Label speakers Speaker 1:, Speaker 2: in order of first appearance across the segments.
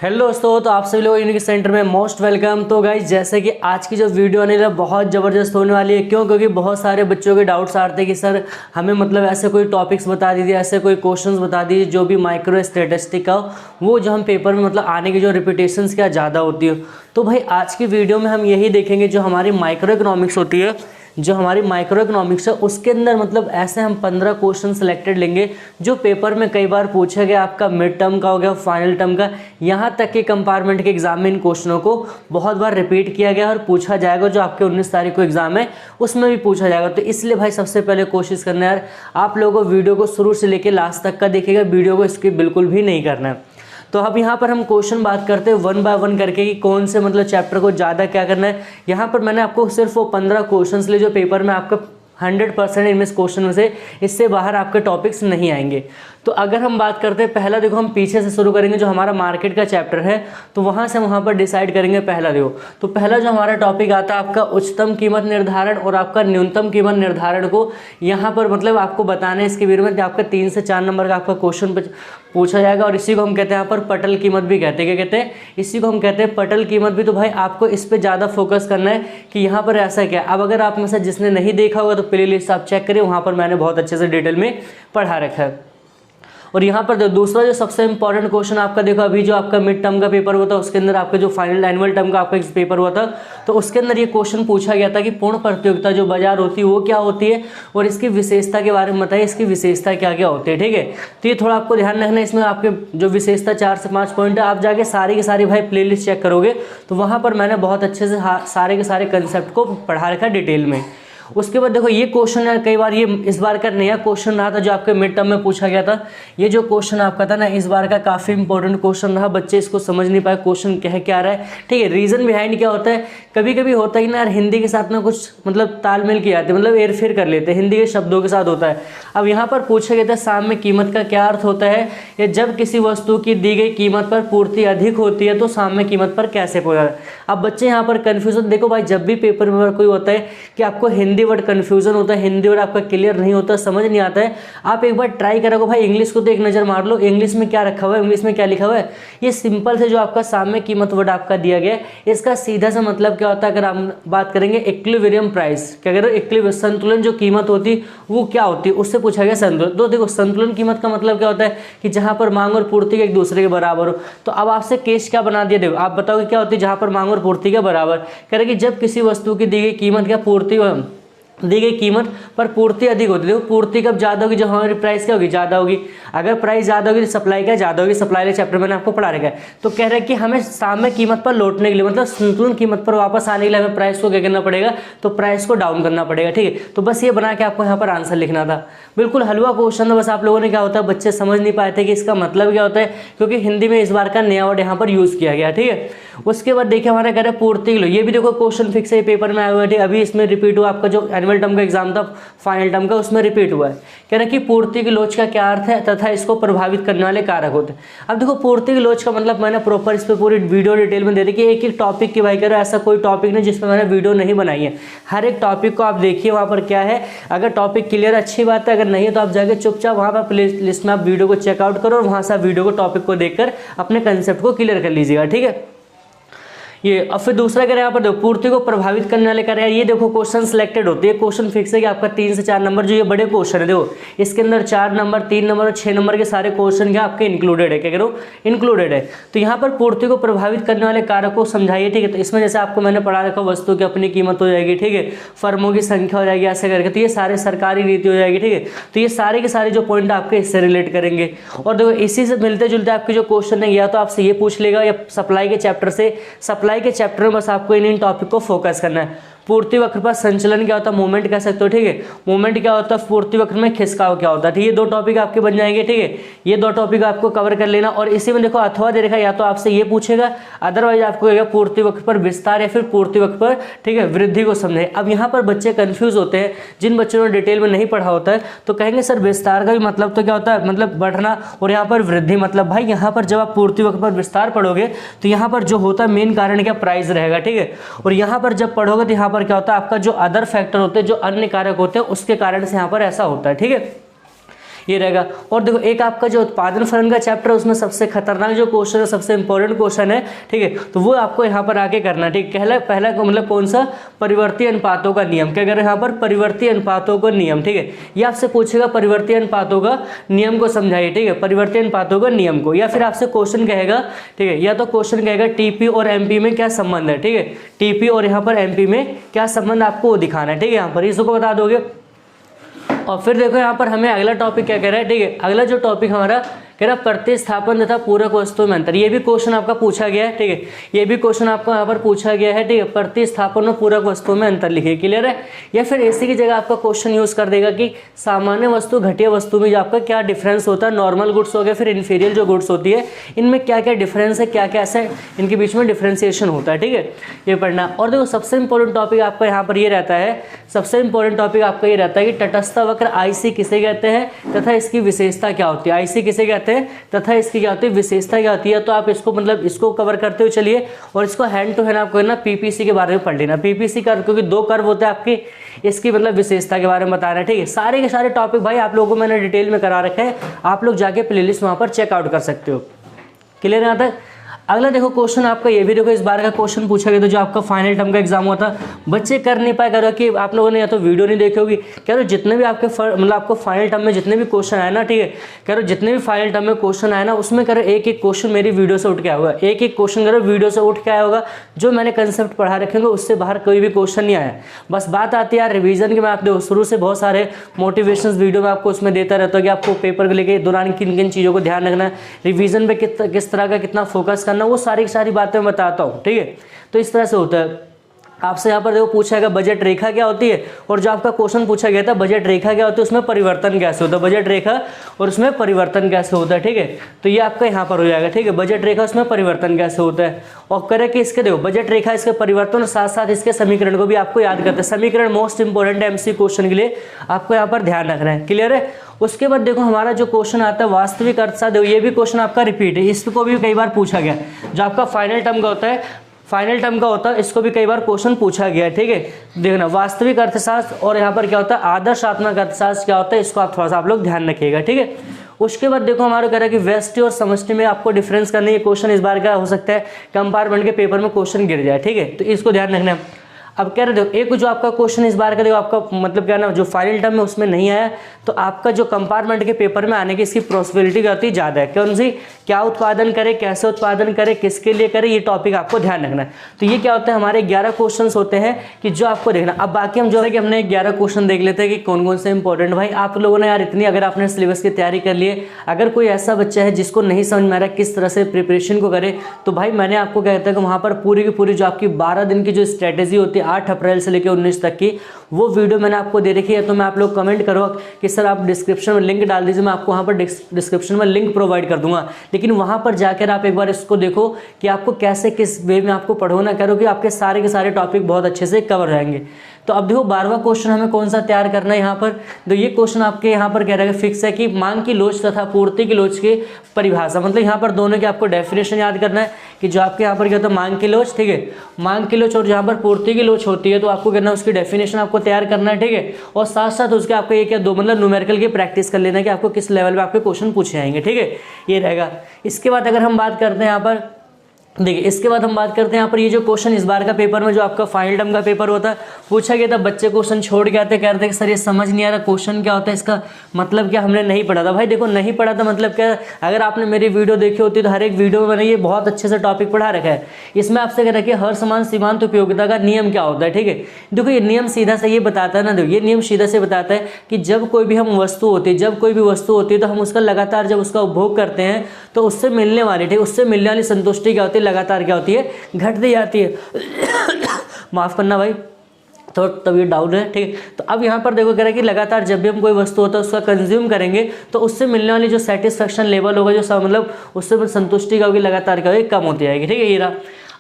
Speaker 1: Hello दोस्तों, तो आप सभी लोग यूनिक सेंटर में मोस्ट वेलकम। तो गाइज जैसे कि आज की जो वीडियो आने वाली है बहुत ज़बरदस्त होने वाली है। क्यों? क्योंकि बहुत सारे बच्चों के डाउट्स आ रहे थे कि सर हमें मतलब ऐसे कोई टॉपिक्स बता दीजिए, ऐसे कोई क्वेश्चंस बता दीजिए जो भी माइक्रो स्टैटिस्टिक का वो जो हम पेपर में मतलब आने की जो रिपीटेशंस क्या ज़्यादा होती है। तो भाई आज की वीडियो में हम यही देखेंगे जो हमारी माइक्रो इकोनॉमिक्स होती है, जो हमारी माइक्रो इकोनॉमिक्स है उसके अंदर मतलब ऐसे हम 15 क्वेश्चन सेलेक्टेड लेंगे जो पेपर में कई बार पूछा गया, आपका मिड टर्म का हो गया, फाइनल टर्म का, यहाँ तक कि कंपार्टमेंट के एग्जाम में इन क्वेश्चनों को बहुत बार रिपीट किया गया और पूछा जाएगा। जो आपके 19 तारीख को एग्जाम है उसमें भी पूछा जाएगा। तो इसलिए भाई सबसे पहले कोशिश करना है यार आप लोगों को वीडियो को शुरू से लेकर लास्ट तक का देखिएगा, वीडियो को स्किप बिल्कुल भी नहीं करना है। तो अब यहाँ पर हम क्वेश्चन बात करते हैं वन बाय वन करके कि कौन से मतलब चैप्टर को ज़्यादा क्या करना है। यहाँ पर मैंने आपको सिर्फ वो 15 क्वेश्चंस लिए जो पेपर में आपका 100% इनमें क्वेश्चन में से इससे बाहर आपके टॉपिक्स नहीं आएंगे। तो अगर हम बात करते हैं पहला, देखो हम पीछे से शुरू करेंगे, जो हमारा मार्केट का चैप्टर है तो वहाँ से वहाँ पर डिसाइड करेंगे पहला। देखो तो पहला जो हमारा टॉपिक आता है आपका उच्चतम कीमत निर्धारण और आपका न्यूनतम कीमत निर्धारण को यहाँ पर मतलब आपको बताना है। इसके वीडियो में आपका 3 से 4 नंबर का आपका क्वेश्चन पूछा जाएगा और इसी को हम कहते हैं यहाँ पर पटल कीमत भी कहते हैं। क्या कहते हैं? इसी को हम कहते हैं पटल कीमत भी। तो भाई आपको इस पर ज़्यादा फोकस करना है कि यहाँ पर ऐसा क्या। अब अगर आप में से जिसने नहीं देखा होगा तो प्ले लिस्ट आप चेक करिए, वहाँ पर मैंने बहुत अच्छे से डिटेल में पढ़ा रखा है। और यहाँ पर दूसरा जो सबसे इंपॉर्टेंट क्वेश्चन आपका देखो, अभी जो आपका मिड टर्म का पेपर हुआ था उसके अंदर आपका जो फाइनल एनुअल टर्म का आपका पेपर हुआ था तो उसके अंदर ये क्वेश्चन पूछा गया था कि पूर्ण प्रतियोगिता जो बाजार होती है वो क्या होती है और इसकी विशेषता के बारे में बताइए, इसकी विशेषता क्या क्या होती है। ठीक है, तो ये थोड़ा आपको ध्यान रखना है। इसमें आपके जो विशेषता 4 से 5 पॉइंट है, आप जाके सारी की सारी भाई प्ले लिस्ट चेक करोगे तो वहाँ पर मैंने बहुत अच्छे से सारे के सारे कंसेप्ट को पढ़ा रखा डिटेल में। उसके बाद देखो ये क्वेश्चन यार कई बार ये इस बार का नया क्वेश्चन रहा था जो आपके मिड टर्म में पूछा गया था। ये जो क्वेश्चन आपका था ना इस बार का काफ़ी इंपॉर्टेंट क्वेश्चन रहा, बच्चे इसको समझ नहीं पाए क्वेश्चन कह क्या रहा है। ठीक है, रीज़न बिहाइंड क्या होता है, कभी कभी होता है कि ना यार हिंदी के साथ ना कुछ मतलब तालमेल की जाती है, मतलब हेरफेर कर लेते हैं, हिंदी के शब्दों के साथ होता है। अब यहाँ पर पूछा गया था साम्य कीमत का क्या अर्थ होता है, या जब किसी वस्तु की दी गई कीमत पर पूर्ति अधिक होती है तो साम्य कीमत पर कैसे पहुँचा। अब बच्चे यहाँ पर कन्फ्यूजन देखो भाई, जब भी पेपर में कोई होता है कि आपको हिंदी वर्ड कन्फ्यूजन होता है, हिंदी वर्ड आपका क्लियर नहीं होता, समझ नहीं आता है, आप एक बार ट्राई करोगे भाई इंग्लिश को तो एक नज़र मार लो, इंग्लिश में क्या रखा हुआ है, इंग्लिश में क्या लिखा हुआ है। ये सिंपल से जो आपका साम्य कीमत वर्ड आपका दिया गया है इसका सीधा सा मतलब क्या होता है। अगर हम बात करेंगे इक्विलिब्रियम प्राइस, क्या कह रहे हो, इक्विलिब्रियम संतुलन जो कीमत होती वो क्या होती है, उससे पूछा गया संतुलन। तो देखो संतुलन कीमत का मतलब क्या होता है कि जहां पर मांग और पूर्ति एक दूसरे के बराबर हो। तो अब आपसे केस क्या बना दिया, देखो आप बताओगे क्या होती है जहां पर मांग और पूर्ति के बराबर। कह रहे कि जब किसी वस्तु की दी गई कीमत क्या पूर्ति दी गई कीमत पर पूर्ति अधिक होती है। देखो पूर्ति कब ज़्यादा होगी, जब हमारी प्राइस क्या होगी, ज़्यादा होगी। अगर प्राइस ज़्यादा होगी तो सप्लाई क्या ज़्यादा होगी, सप्लाई वाले चैप्टर मैंने आपको पढ़ा रखा है। तो कह रहे हैं कि हमें साम्य कीमत पर लौटने के लिए मतलब संतुलन कीमत पर वापस आने के लिए हमें प्राइस को क्या करना पड़ेगा, तो प्राइस को डाउन करना पड़ेगा। ठीक है, तो बस ये बना के आपको यहाँ पर आंसर लिखना था। बिल्कुल हलवा क्वेश्चन था, बस आप लोगों ने क्या होता है बच्चे समझ नहीं पाए थे कि इसका मतलब क्या होता है, क्योंकि हिंदी में इस बार का नया वर्ड यहाँ पर यूज़ किया गया। ठीक है, उसके बाद देखिए हमारा कह रहे हैं पूर्ति किलो, ये भी देखो क्वेश्चन फिक्स है पेपर में आया हुआ है। अभी इसमें रिपीट हुआ आपका जो एनुअल टर्म का एग्जाम था फाइनल टर्म का, उसमें रिपीट हुआ है। कह रहे हैं कि पूर्ति की लोच का क्या अर्थ है तथा इसको प्रभावित करने वाले कारक होते हैं। अब देखो पूर्ति की लोच का मतलब मैंने प्रॉपर इस पर पूरी वीडियो डिटेल में दे दी कि एक ही टॉपिक की भाई कह रहे ऐसा कोई टॉपिक नहीं जिसमें मैंने वीडियो नहीं बनाई है। हर एक टॉपिक को आप देखिए वहाँ पर क्या है, अगर टॉपिक क्लियर अच्छी बात है, अगर नहीं है तो आप जाके चुपचाप वहाँ पर प्ले लिस्ट में आप वीडियो को चेकआउट करो और वहाँ से आप वीडियो को टॉपिक को देखकर अपने कंसेप्ट को क्लियर कर लीजिएगा। ठीक है, ये अब फिर दूसरा करें यहाँ पर देखो पूर्ति को प्रभावित करने वाले करें, ये देखो क्वेश्चन सिलेक्टेड होते हैं, क्वेश्चन फिक्स है कि आपका 3 से 4 नंबर जो ये बड़े क्वेश्चन है देखो इसके अंदर 4 नंबर 3 नंबर और 6 नंबर के सारे क्वेश्चन क्या आपके इंक्लूडेड है, क्या करो इंक्लूडेड है। तो यहाँ पर पूर्ति को प्रभावित करने वाले कारक को समझाइए। ठीक है, तो इसमें जैसे आपको मैंने पढ़ा रखा वस्तु की अपनी कीमत हो जाएगी, ठीक है, फर्मों की संख्या हो जाएगी, ऐसे करके तो ये सारे सरकारी नीति हो जाएगी। ठीक है, तो ये सारे के सारे जो पॉइंट आपके इससे रिलेट करेंगे। और देखो इसी से मिलते जुलते आपके जो क्वेश्चन है या तो आपसे ये पूछ लेगा या सप्लाई के चैप्टर से, सप्लाई के चैप्टर में बस आपको इन टॉपिक को फोकस करना है। पूर्ति वक्र पर संचलन क्या होता है, मूवमेंट कह सकते हो। ठीक है, मूवमेंट क्या होता है, पूर्ति वक्र में खिसकाव क्या होता है। ठीक है, ये 2 टॉपिक आपके बन जाएंगे। ठीक है, ये 2 टॉपिक आपको कवर कर लेना। और इसी में देखो अथवा दे रखा है, या तो आपसे ये पूछेगा, अदरवाइज आपको कहेगा पूर्ति वक्र पर विस्तार या फिर पूर्ति वक्र पर ठीक है वृद्धि को समझे। अब यहाँ पर बच्चे कंफ्यूज होते हैं, जिन बच्चों ने डिटेल में नहीं पढ़ा होता है तो कहेंगे सर विस्तार का भी मतलब तो क्या होता है, मतलब बढ़ना, और यहाँ पर वृद्धि मतलब भाई यहाँ पर जब आप पूर्ति वक्र पर विस्तार पढ़ोगे तो यहाँ पर जो होता है मेन कारण क्या प्राइस रहेगा। ठीक है, और यहाँ पर जब पढ़ोगे तो यहाँ पर क्या होता है आपका जो अदर फैक्टर होते हैं, जो अन्य कारक होते हैं उसके कारण से यहाँ पर ऐसा होता है। ठीक है, ये रहेगा। और देखो एक आपका जो उत्पादन फलन का चैप्टर है उसमें सबसे खतरनाक जो क्वेश्चन है, सबसे इंपॉर्टेंट क्वेश्चन है, ठीक है, तो वो आपको यहाँ पर आके करना है, ठीक है। पहला मतलब कौन सा, परिवर्ती अनुपातों का नियम। क्या कह रहे हैं यहाँ पर, परिवर्ती अनुपातों का नियम, ठीक है। ये आपसे पूछेगा परिवर्ती अनुपातों का नियम को समझाइए, ठीक है, परिवर्ती अनुपातों का नियम को। या फिर आपसे क्वेश्चन कहेगा, ठीक है, या तो क्वेश्चन कहेगा टीपी और एमपी में क्या संबंध है, ठीक है, टीपी और यहाँ पर एमपी में क्या संबंध आपको वो दिखाना है, ठीक है, यहाँ पर इसको बता दोगे। और फिर देखो यहाँ पर हमें अगला टॉपिक क्या कह रहा है, ठीक है, अगला जो टॉपिक हमारा कह रहा प्रतिस्थापन तथा पूरक वस्तुओं में अंतर। ये भी क्वेश्चन आपका पूछा गया है, ठीक है, ये भी क्वेश्चन आपका यहाँ पर पूछा गया है, ठीक है, प्रतिस्थापन और पूरक वस्तुओं में अंतर लिखिए, क्लियर है। या फिर इसी की जगह आपका क्वेश्चन यूज कर देगा कि सामान्य वस्तु घटिया वस्तु में जो आपका क्या डिफरेंस होता है, नॉर्मल गुड्स हो गया, फिर इन्फीरियर जो गुड्स होती है, इनमें क्या क्या डिफरेंस है, क्या क्या ऐसा इनके बीच में डिफ्रेंसिएशन होता है, ठीक है, ये पढ़ना। और देखो सबसे इंपॉर्टेंट टॉपिक आपका यहाँ पर ये रहता है, सबसे इंपॉर्टेंट टॉपिक आपका ये रहता है कि तटस्थ वक्र आईसी किसे कहते हैं तथा इसकी विशेषता क्या होती है। आईसी किसे कहते हैं तथा इसकी क्या होती है, विशेषता क्या होती है। तो आप इसको मतलब इसको कवर करते हुए चलिए और इसको हैंड टू हैंड आपको ना पीपीसी के बारे में पढ़ लेना। पीपीसी कर्व, क्योंकि 2 कर्व होते हैं आपके, इसकी मतलब विशेषता के बारे में बता रहे हैं, ठीक है। सारे के सारे टॉपिक भाई आप लोगों को मैंने डिटेल में करा रखे हैं, आप लोग जाके प्लेलिस्ट वहाँ पर चेकआउट कर सकते हो, क्लियर है यहाँ तक। अगला देखो क्वेश्चन आपका ये भी देखो, इस बार का क्वेश्चन पूछा गया था जो आपका फाइनल टर्म का एग्जाम हुआ था, बच्चे कर नहीं पाए। करो कि आप लोगों ने या तो वीडियो नहीं देखी होगी, कह रहे जितने भी आपके मतलब आपको फाइनल टर्म में जितने भी क्वेश्चन आए ना, ठीक है, कह रहे जितने भी फाइनल टर्म में क्वेश्चन आए ना, उसमें कह रहे एक एक क्वेश्चन मेरी वीडियो से उठ के आया होगा, एक एक क्वेश्चन करो वीडियो से उठ के आया होगा। जो मैंने कंसेप्ट पढ़ा रखेंगे उससे बाहर कोई भी क्वेश्चन नहीं आया। बस बात आती है यार रिवीजन की, मैं आप देखो शुरू से बहुत सारे मोटिवेशनल वीडियो में आपको उसमें देता रहता हूँ कि आपको पेपर को लेके दौरान किन किन चीज़ों को ध्यान रखना है, रिवीजन पे किस तरह का कितना फोकस करना, वो सारी सारी बातें बताता हूँ, ठीक है। तो इस तरह से होता है। आपसे यहाँ पर देखो पूछा गया बजट रेखा क्या होती है, और जो आपका क्वेश्चन पूछा गया था बजट रेखा क्या होती है, उसमें परिवर्तन कैसे होता है, बजट रेखा और उसमें परिवर्तन कैसे होता है, ठीक है। तो ये आपका यहाँ पर हो जाएगा, ठीक है, बजट रेखा उसमें परिवर्तन कैसे होता है। और करे कि इसके देखो बजट रेखा, इसके परिवर्तन और साथ साथ इसके समीकरण को भी आपको याद करते हैं। समीकरण मोस्ट इंपॉर्टेंट है एमसी क्वेश्चन के लिए, आपको यहाँ पर ध्यान रखना है, क्लियर है। उसके बाद देखो हमारा जो क्वेश्चन आता है वास्तविक अर्थशास्त्र, देखो ये भी क्वेश्चन आपका रिपीट है, इसको भी कई बार पूछा गया। जो आपका फाइनल टर्म का होता है, फाइनल टर्म का होता है, इसको भी कई बार क्वेश्चन पूछा गया है, ठीक है। देखना वास्तविक अर्थशास्त्र और यहाँ पर क्या होता है आदर्शात्मक अर्थशास्त्र क्या होता है, इसको आप थोड़ा सा आप लोग ध्यान रखिएगा, ठीक है। उसके बाद देखो हमारा कह रहा है कि व्यष्टि और समष्टि में आपको डिफरेंस करने, ये क्वेश्चन इस बार का हो सकता है कंपार्टमेंट के पेपर में क्वेश्चन गिर जाए, ठीक है, तो इसको ध्यान रखना है। अब कह रहे देखो एक जो आपका क्वेश्चन इस बार का देखो आपका मतलब क्या ना जो फाइनल टर्म में उसमें नहीं आया, तो आपका जो कंपार्टमेंट के पेपर में आने की इसकी पॉसिबिलिटी क्या होती है ज़्यादा है। कौन सी, क्या उत्पादन करे, कैसे उत्पादन करे, किसके लिए करे, ये टॉपिक आपको ध्यान रखना है। तो ये क्या होता है हमारे 11 क्वेश्चन होते हैं कि जो आपको देखना। अब बाकी हम जो है कि हमने 11 क्वेश्चन देख लेते हैं कि कौन कौन से इंपॉर्टेंट। भाई आप लोगों ने यार इतनी, अगर आपने सिलेबस की तैयारी कर ली है, अगर कोई ऐसा बच्चा है जिसको नहीं समझ में आ रहा किस तरह से प्रिपरेशन को करे, तो भाई मैंने आपको कहता है कि वहाँ पर पूरी की पूरी जो आपकी 12 दिन की जो स्ट्रैटेजी होती है 8 अप्रैल से लेकर 19 तक की, वो वीडियो मैंने आपको दे रखी है। तो मैं आप लोग कमेंट करो कि सर आप डिस्क्रिप्शन में लिंक डाल दीजिए, मैं आपको वहाँ पर डिस्क्रिप्शन में लिंक प्रोवाइड कर दूंगा। लेकिन वहाँ पर जाकर आप एक बार इसको देखो कि आपको कैसे किस वे में आपको पढ़ना करो कि आपके सारे के सारे टॉपिक बहुत अच्छे से कवर हो जाएंगे। तो अब देखो 12वां क्वेश्चन हमें कौन सा तैयार करना है यहाँ पर। तो ये क्वेश्चन आपके यहाँ पर कह रहा है फिक्स है कि मांग की लोच तथा पूर्ति की लोच की परिभाषा, मतलब यहाँ पर दोनों की आपको डेफिनेशन याद करना है कि जो आपके यहाँ पर क्या होता है मांग की लोच, ठीक है, मांग की लोच, और जहाँ पर पूर्ति की लोच होती है तो आपको करना है उसकी डेफिनेशन आपको तैयार करना है, ठीक है। और साथ साथ उसके आपको एक या दो मतलब न्यूमेरिकल की प्रैक्टिस कर लेना है कि आपको किस लेवल में आपके क्वेश्चन पूछे जाएंगे, ठीक है, ये रहेगा। इसके बाद अगर हम बात करते हैं यहाँ पर देखिए, इसके बाद हम बात करते हैं यहाँ पर ये जो क्वेश्चन इस बार का पेपर में जो आपका फाइनल टर्म का पेपर होता है पूछा गया था, बच्चे क्वेश्चन छोड़ के आते कहते हैं कि सर ये समझ नहीं आ रहा क्वेश्चन क्या होता है, इसका मतलब क्या, हमने नहीं पढ़ा था। भाई देखो नहीं पढ़ा था मतलब क्या, अगर आपने मेरी वीडियो देखी होती तो हर एक वीडियो में मैंने ये बहुत अच्छे से टॉपिक पढ़ा रखा है। इसमें आपसे कह रखिए हर समान सीमांत उपयोगिता का नियम क्या होता है, ठीक है। देखो ये नियम सीधा से ये बताता है ना, देखो ये नियम सीधा से बताता है कि जब कोई भी हम वस्तु होती है, जब कोई भी वस्तु होती है तो हम उसका लगातार जब उसका उपभोग करते हैं तो उससे मिलने वाली, ठीक, उससे मिलने वाली संतुष्टि क्या होती है, लगातार क्या होती है, घटती जाती है। माफ करना भाई तो तब ये डाउन है, ठीक है। तो अब यहाँ पर देखो कह रहा है कि लगातार जब भी हम कोई वस्तु होता है उसका कंज्यूम करेंगे तो उससे मिलने वाली जो सेटिस्फेक्शन लेवल होगा, जो मतलब उससे संतुष्टि का होगी लगातार क्या होगी, कम होती जाएगी, ठीक है, ये रहा।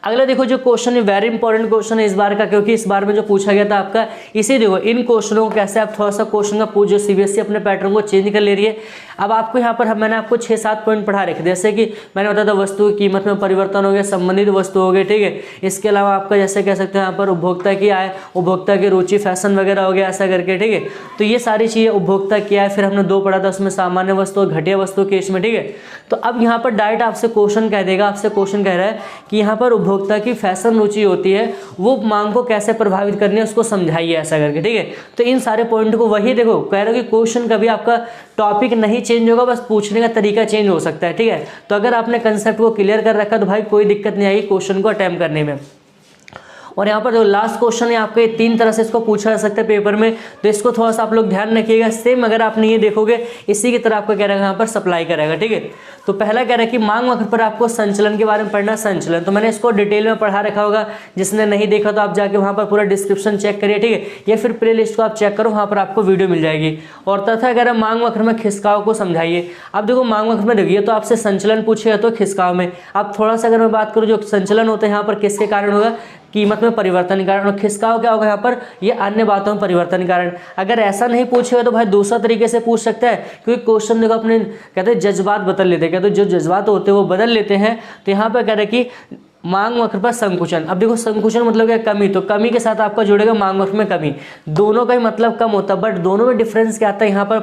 Speaker 1: अगला देखो जो क्वेश्चन है वेरी इंपॉर्टेंट क्वेश्चन है इस बार का, क्योंकि इस बार में जो पूछा गया था आपका, इसे देखो इन क्वेश्चनों को कैसे आप थोड़ा सा क्वेश्चन का पूछ, जो सीबीएसई अपने पैटर्न को चेंज कर ले रही है। अब आपको यहाँ पर मैंने आपको 6-7 पॉइंट पढ़ा रखे, जैसे कि मैंने बताया था वस्तु की कीमत में परिवर्तन हो गया, संबंधित वस्तु हो गए, ठीक है। इसके अलावा आपका जैसे कह सकते हैं यहाँ पर उपभोक्ता की आय, उपभोक्ता की रुचि, फैशन वगैरह हो गया, ऐसा करके, ठीक है। तो ये सारी चीजें उपभोक्ता की आय, फिर हमने 2 पढ़ा था उसमें सामान्य वस्तु और घटिया वस्तु केस में, ठीक है। तो अब यहाँ पर डायरेक्ट आपसे क्वेश्चन कह देगा, आपसे क्वेश्चन कह रहा है कि यहाँ पर उपभोक्ता की फैशन रुचि होती है, वो मांग को कैसे प्रभावित करनी है उसको समझाइए, ऐसा करके, ठीक है। तो इन सारे पॉइंट को वही देखो कह रहा है कि क्वेश्चन कभी आपका टॉपिक नहीं चेंज होगा, बस पूछने का तरीका चेंज हो सकता है, ठीक है। तो अगर आपने कंसेप्ट को क्लियर कर रखा तो भाई कोई दिक्कत नहीं आएगी क्वेश्चन को अटेम्प्ट करने में। और यहाँ पर जो लास्ट क्वेश्चन है आपके 3 तरह से इसको पूछा जा सकता है पेपर में, तो इसको थोड़ा सा आप लोग ध्यान रखिएगा। सेम अगर आपने ये देखोगे इसी की तरह आपको कह रहा है यहाँ पर सप्लाई करेगा, ठीक है। तो पहला कह रहा है कि मांग वक्र पर आपको संचलन के बारे में पढ़ना, संचलन तो मैंने इसको डिटेल में पढ़ा रखा होगा, जिसने नहीं देखा तो आप जाके वहाँ पर पूरा डिस्क्रिप्शन चेक करिए, ठीक है। या फिर प्ले लिस्ट को आप चेक करो, वहाँ पर आपको वीडियो मिल जाएगी। और तथा कह रहा है मांग वक्र में खिसकाव को समझाइए। अब देखो मांग वक्र में देखिए तो आपसे संचलन पूछेगा तो खिसकाव में, अब थोड़ा सा अगर मैं बात करूँ जो संचलन होता है यहाँ पर किसके कारण होगा, कीमत में परिवर्तन के कारण, और खिसकाव क्या होगा यहाँ पर, ये अन्य बातों में परिवर्तन के कारण। अगर ऐसा नहीं पूछेगा तो भाई दूसरा तरीके से पूछ सकता है, क्योंकि क्वेश्चन देखो अपने कहते हैं जज्बात बदल लेते हैं, कहते हैं जो जज्बात होते हैं वो बदल लेते हैं। तो यहाँ पर कह रहे हैं कि मांग वक्र पर संकुचन। अब देखो संकुचन मतलब क्या, कमी, तो कमी के साथ आपका जुड़ेगा मांग वक्र में कमी। दोनों का ही मतलब कम होता है, बट दोनों में डिफरेंस क्या आता है, यहाँ पर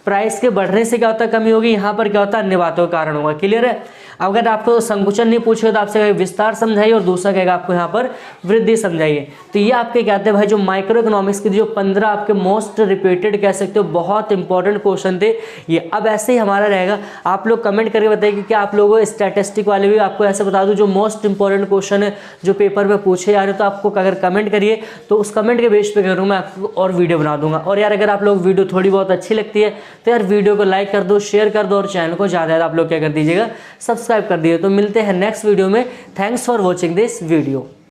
Speaker 1: प्राइस के बढ़ने से क्या होता है, कमी होगी, यहाँ पर क्या होता है, अन्य बातों के कारण होगा। क्लियर है। अगर आपको संकुचन नहीं पूछेगा तो आपसे विस्तार समझाइए, और दूसरा कहेगा आपको यहाँ पर वृद्धि समझाइए। तो ये आपके कहते हैं भाई जो माइक्रो इकोनॉमिक्स के जो 15 आपके मोस्ट रिपीटेड कह सकते हो बहुत इंपॉर्टेंट क्वेश्चन थे ये। अब ऐसे ही हमारा रहेगा, आप लोग कमेंट करके बताइए कि क्या आप लोगों स्टैटिस्टिक वाले भी आपको ऐसे बता दूं जो मोस्ट इंपॉर्टेंट क्वेश्चन है जो पेपर में पूछे जा रहे हो। तो आपको अगर कमेंट करिए तो उस कमेंट के बेस पे करूँ मैं आपको और वीडियो बना दूंगा। और यार अगर आप लोग वीडियो थोड़ी बहुत अच्छी लगती है तो यार वीडियो को लाइक कर दो, शेयर कर दो, और चैनल को ज़्यादा आप लोग क्या कर दीजिएगा, सब्सक्राइब कर दीजिए। तो मिलते हैं नेक्स्ट वीडियो में। Thanks for watching this video.